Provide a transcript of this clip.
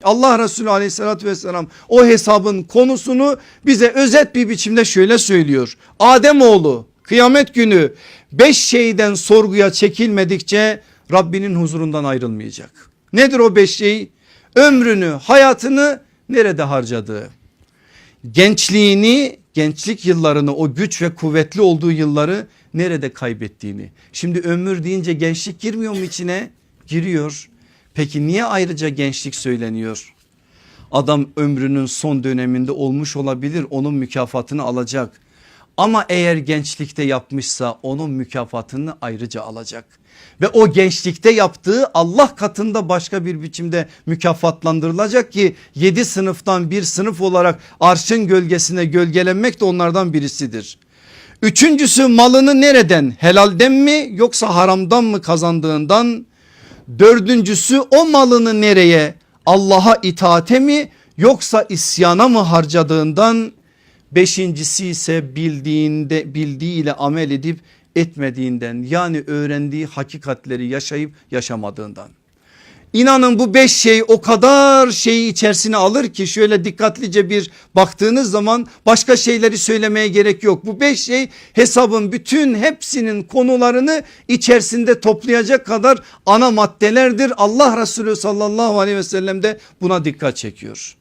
Allah Resulü aleyhissalatü vesselam o hesabın konusunu bize özet bir biçimde şöyle söylüyor. Ademoğlu kıyamet günü 5 şeyden sorguya çekilmedikçe Rabbinin huzurundan ayrılmayacak. Nedir o 5 şey? Ömrünü, hayatını nerede harcadığı, gençliğini, gençlik yıllarını, o güç ve kuvvetli olduğu yılları nerede kaybettiğini. Şimdi ömür deyince gençlik girmiyor mu içine? Giriyor. Peki niye ayrıca gençlik söyleniyor? Adam ömrünün son döneminde olmuş olabilir, onun mükafatını alacak. Ama eğer gençlikte yapmışsa onun mükafatını ayrıca alacak. Ve o gençlikte yaptığı Allah katında başka bir biçimde mükafatlandırılacak ki 7 sınıftan bir sınıf olarak arşın gölgesine gölgelenmek de onlardan birisidir. Üçüncüsü malını nereden, helalden mi yoksa haramdan mı kazandığından. Dördüncüsü o malını nereye, Allah'a itaate mi yoksa isyana mı harcadığından. Beşincisi ise bildiğiyle amel edip etmediğinden, yani öğrendiği hakikatleri yaşayıp yaşamadığından. İnanın bu 5 şey o kadar şeyi içerisine alır ki şöyle dikkatlice bir baktığınız zaman başka şeyleri söylemeye gerek yok. Bu 5 şey hesabın bütün hepsinin konularını içerisinde toplayacak kadar ana maddelerdir. Allah Resulü sallallahu aleyhi ve sellem de buna dikkat çekiyor.